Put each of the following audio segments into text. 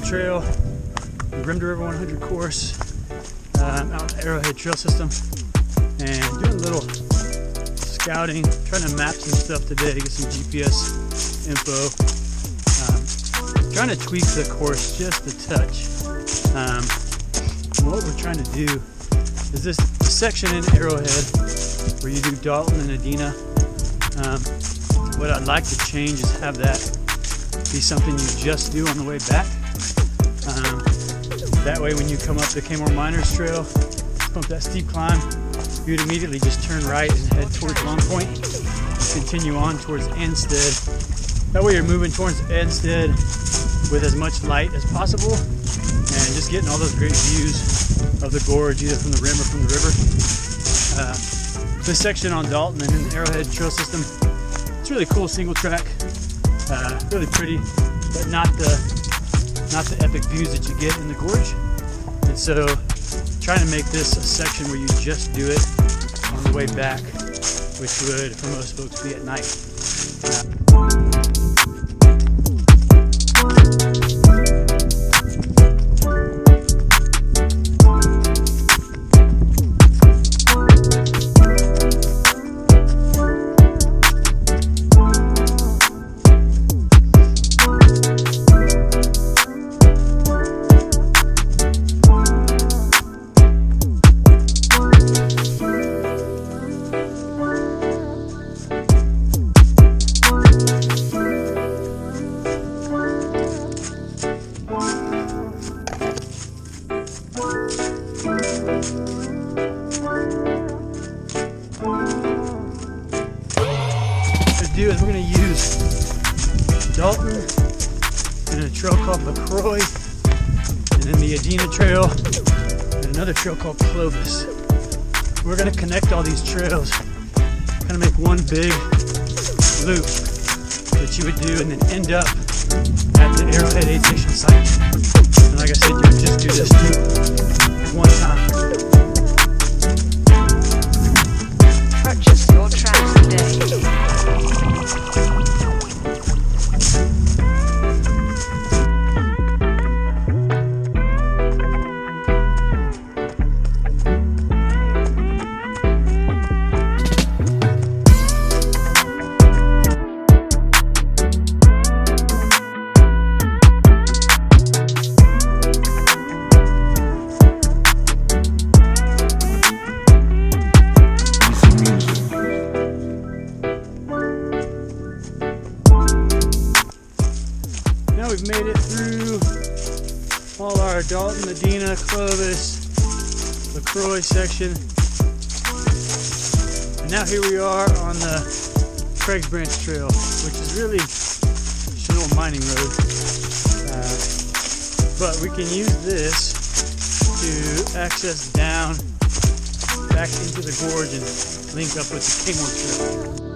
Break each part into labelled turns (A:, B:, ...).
A: Trail, the Rim to River 100 course, out in the Arrowhead Trail system, and doing a little scouting, trying to map some stuff today, get some GPS info, trying to tweak the course just a touch. And what we're trying to do is this section in Arrowhead where you do Dalton and Adena. What I'd like to change is have that be something you just do on the way back. That way when you come up the Kaymoor Miners Trail, come up that steep climb, you'd immediately just turn right and head towards Long Point, continue on towards Enstead. That way you're moving towards Enstead with as much light as possible and just getting all those great views of the gorge, either from the rim or from the river. This section on Dalton and in the Arrowhead Trail system, it's really cool, single track, really pretty, but not the epic views that you get in the gorge. And so trying to make this a section where you just do it on the way back, which would for most folks be at night. Is we're going to use Dalton and a trail called Croix, and then the Adena Trail and another trail called Clovis. We're going to connect all these trails, kind of make one big loop that you would do and then end up at the Arrowhead aid station site. And like I said, you would just do this one time.
B: Purchase your tracks today.
A: Now we've made it through all our Dalton, Adena, Clovis, the Croix section. And now here we are on the Butchers Branch Trail, which is really just an old mining road. But we can use this to access down back into the gorge and link up with the Kaymoor Trail.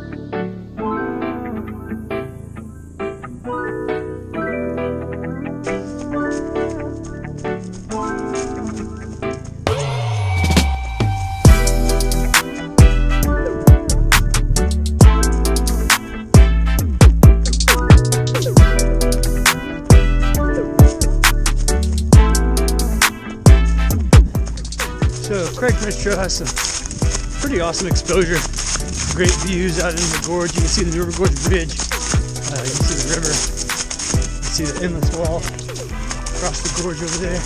A: So Butchers Branch Trail has some pretty awesome exposure, great views out in the gorge. You can see the River Gorge Bridge, you can see the river, you can see the endless wall across the gorge over there.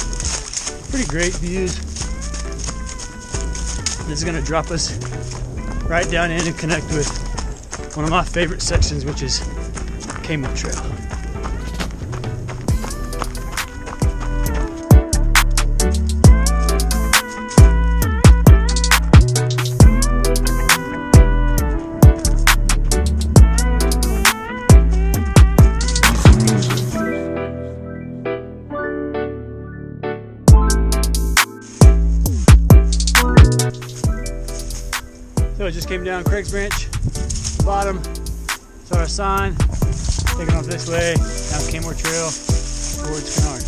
A: Pretty great views. This is going to drop us right down in and connect with one of my favorite sections, which is Kaymoor Trail. So it just came down Butchers Branch, bottom, saw our sign, taking off this way, down Kaymoor Trail, towards Kennard.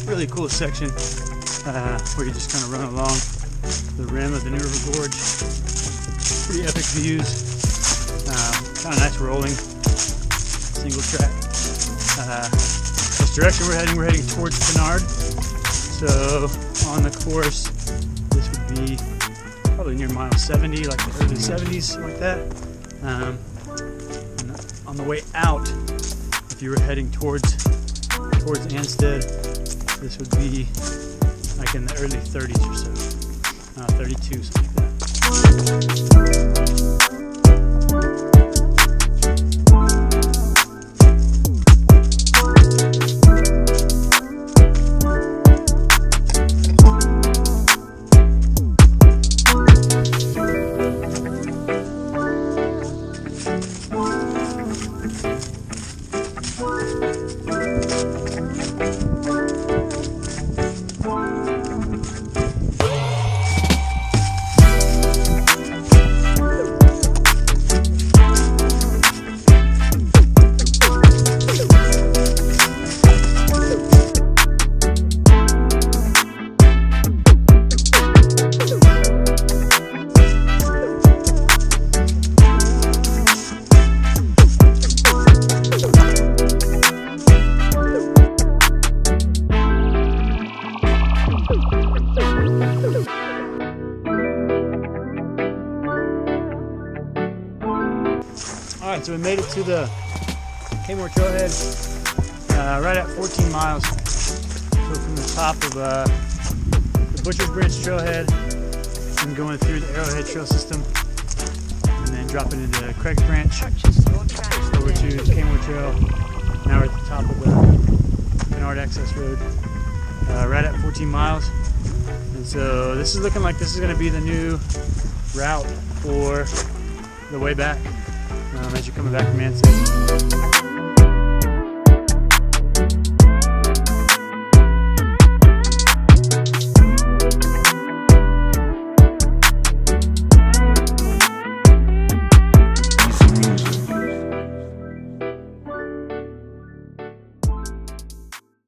A: really cool section where you just kind of run along the rim of the New River Gorge. Pretty epic views. Kind of nice rolling, single track. This direction we're heading towards Pinard. So on the course, this would be probably near mile 70, like the early 70s, something like that. And on the way out, if you were heading towards Anstead, this would be like in the early 30s or so, 32, something like that. Alright, so we made it to the Kaymoor Trailhead right at 14 miles. So from the top of the Butchers Branch Trailhead and going through the Arrowhead Trail system and then dropping into Croix Branch over to the Kaymoor Trail. Now we're at the top of the Pinard Access Road right at 14 miles. And so this is looking like this is going to be the new route for the way back. As you're coming back from Anstead.